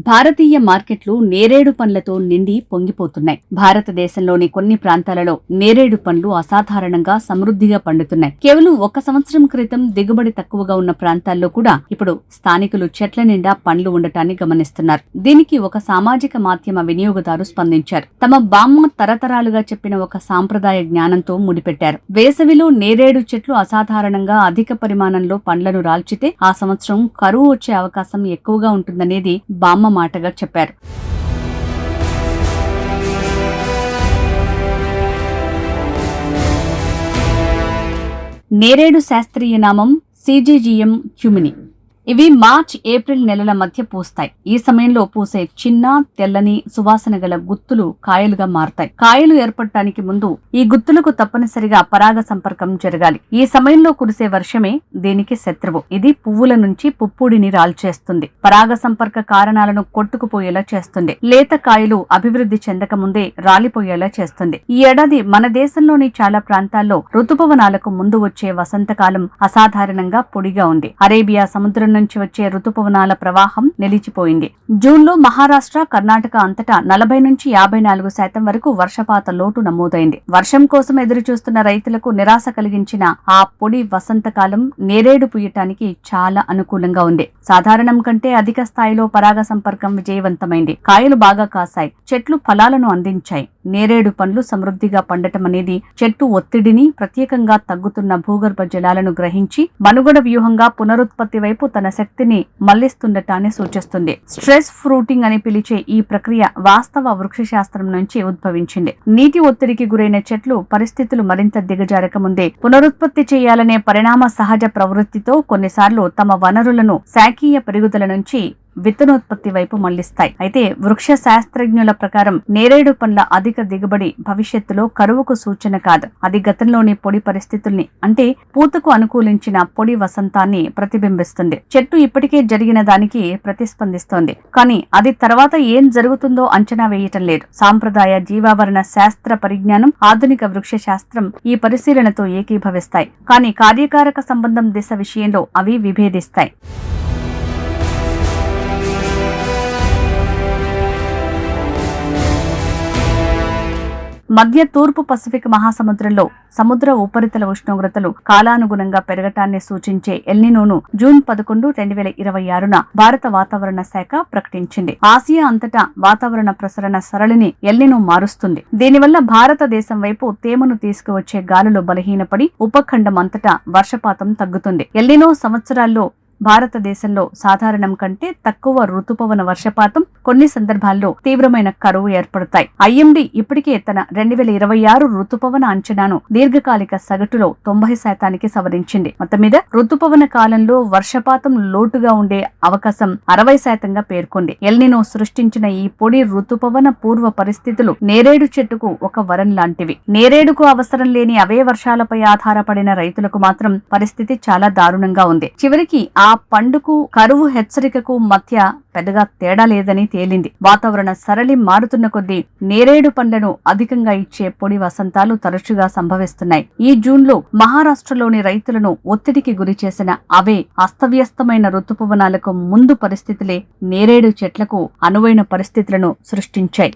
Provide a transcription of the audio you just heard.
భారతీయ మార్కెట్లు నేరేడు పండ్లతో నిండి పొంగిపోతున్నాయి. భారతదేశంలోని కొన్ని ప్రాంతాలలో నేరేడు పండ్లు అసాధారణంగా సమృద్ధిగా పండుతున్నాయి. కేవలం 1 సంవత్సరం క్రితం దిగుబడి తక్కువగా ఉన్న ప్రాంతాల్లో కూడా ఇప్పుడు స్థానికులు చెట్ల నిండా పండ్లు ఉండటాన్ని గమనిస్తున్నారు. దీనికి ఒక సామాజిక మాధ్యమ వినియోగదారు స్పందించారు. తమ బామ్మ తరతరాలుగా చెప్పిన ఒక సాంప్రదాయ జ్ఞానంతో ముడిపెట్టారు. వేసవిలో నేరేడు చెట్లు అసాధారణంగా అధిక పరిమాణంలో పండ్లను రాల్చితే ఆ సంవత్సరం కరువు వచ్చే అవకాశం ఎక్కువగా ఉంటుందనేది బామ్మ మాటగా చెప్పారు. నేరేడు శాస్త్రీయ నామం సిజిజియం క్యుమిని. ఇవి మార్చ్, ఏప్రిల్ నెలల మధ్య పూస్తాయి. ఈ సమయంలో పూసే చిన్న తెల్లని సువాసన గల గుత్తులు కాయలుగా మారతాయి. కాయలు ఏర్పడటానికి ముందు ఈ గుత్తులకు తప్పనిసరిగా పరాగ సంపర్కం జరగాలి. ఈ సమయంలో కురిసే వర్షమే దీనికి శత్రువు. ఇది పువ్వుల నుంచి పుప్పొడిని రాల్చేస్తుంది. పరాగ సంపర్క కారణాలను కొట్టుకుపోయేలా చేస్తుంది. లేత కాయలు అభివృద్ధి చెందక ముందే రాలిపోయేలా చేస్తుంది. ఈ ఏడాది మన దేశంలోని చాలా ప్రాంతాల్లో ఋతుపవనాలకు ముందు వచ్చే వసంతకాలం అసాధారణంగా పొడిగా ఉంది. అరేబియా సముద్రం నుంచి వచ్చే ఋతుపవనాల ప్రవాహం నిలిచిపోయింది. జూన్లో మహారాష్ట్ర, కర్ణాటక అంతటా 40 నుంచి 54% వరకు వర్షపాత లోటు నమోదైంది. వర్షం కోసం ఎదురుచూస్తున్న రైతులకు నిరాశ కలిగించిన ఆ పొడి వసంతకాలం నేరేడు పూయటానికి చాలా అనుకూలంగా ఉంది. సాధారణం కంటే అధిక స్థాయిలో పరాగ సంపర్కం విజయవంతమైంది. కాయలు బాగా కాశాయి. చెట్లు ఫలాలను అందించాయి. నేరేడు పండ్లు సమృద్ధిగా పండటం అనేది చెట్టు ఒత్తిడిని, ప్రత్యేకంగా తగ్గుతున్న భూగర్భ జలాలను గ్రహించి మనుగడ వ్యూహంగా పునరుత్పత్తి వైపు తన శక్తిని మళ్లిస్తుండటాన్ని సూచిస్తుంది. స్ట్రెస్ ఫ్రూటింగ్ అని పిలిచే ఈ ప్రక్రియ వాస్తవ వృక్షశాస్త్రం నుంచి ఉద్భవించింది. నీటి ఒత్తిడికి గురైన చెట్లు పరిస్థితులు మరింత దిగజారక ముందే పునరుత్పత్తి చేయాలనే పరిణామ సహజ ప్రవృత్తితో కొన్నిసార్లు తమ వనరులను శాఖీయ పెరుగుదల నుంచి విత్తనోత్పత్తి వైపు మళ్లిస్తాయి. అయితే వృక్ష శాస్త్రజ్ఞుల ప్రకారం నేరేడు పండ్ల అధిక దిగుబడి భవిష్యత్తులో కరువుకు సూచన కాదు. అది గతంలోని పొడి పరిస్థితుల్ని, అంటే పూతకు అనుకూలించిన పొడి వసంతాన్ని ప్రతిబింబిస్తుంది. చెట్టు ఇప్పటికే జరిగిన దానికి ప్రతిస్పందిస్తోంది. కానీ అది తర్వాత ఏం జరుగుతుందో అంచనా వేయటం లేదు. సాంప్రదాయ జీవావరణ శాస్త్ర పరిజ్ఞానం, ఆధునిక వృక్ష శాస్త్రం ఈ పరిశీలనతో ఏకీభవిస్తాయి. కానీ కార్యకారక సంబంధం దిశ విషయంలో అవి విభేదిస్తాయి. మధ్య తూర్పు పసిఫిక్ మహాసముద్రంలో సముద్ర ఉపరితల ఉష్ణోగ్రతలు కాలానుగుణంగా పెరగటాన్ని సూచించే ఎల్నినోను జూన్ 11, 2026న భారత వాతావరణ శాఖ ప్రకటించింది. ఆసియా అంతటా వాతావరణ ప్రసరణ సరళిని ఎల్నినో మారుస్తుంది. దీనివల్ల భారతదేశం వైపు తేమను తీసుకువచ్చే గాలులు బలహీనపడి ఉపఖండం అంతటా వర్షపాతం తగ్గుతుంది. ఎల్నినో సంవత్సరాల్లో భారతదేశంలో సాధారణం కంటే తక్కువ ఋతుపవన వర్షపాతం, కొన్ని సందర్భాల్లో తీవ్రమైన కరువు ఏర్పడతాయి. ఐఎండీ ఇప్పటికే తన 2026 ఋతుపవన అంచనాను దీర్ఘకాలిక సగటులో 90% సవరించింది. మొత్తం మీద ఋతుపవన కాలంలో వర్షపాతం లోటుగా ఉండే అవకాశం 60%గా పేర్కొంది. ఎల్నినో సృష్టించిన ఈ పొడి ఋతుపవన పూర్వ పరిస్థితులు నేరేడు చెట్టుకు ఒక వరం లాంటివి. నేరేడుకు అవసరం లేని అవే వర్షాలపై ఆధారపడిన రైతులకు మాత్రం పరిస్థితి చాలా దారుణంగా ఉంది. చివరికి ఆ పండుకు కరువు హెచ్చరికకు మధ్య పెద్దగా తేడా లేదని తేలింది. వాతావరణ సరళి మారుతున్న కొద్దీ నేరేడు పండ్లను అధికంగా ఇచ్చే పొడి వసంతాలు తరచుగా సంభవిస్తున్నాయి. ఈ జూన్లో మహారాష్ట్రలోని రైతులను ఒత్తిడికి గురి చేసిన అవే అస్తవ్యస్తమైన ఋతుపవనాలకు ముందు పరిస్థితులే నేరేడు చెట్లకు అనువైన పరిస్థితులను సృష్టించాయి.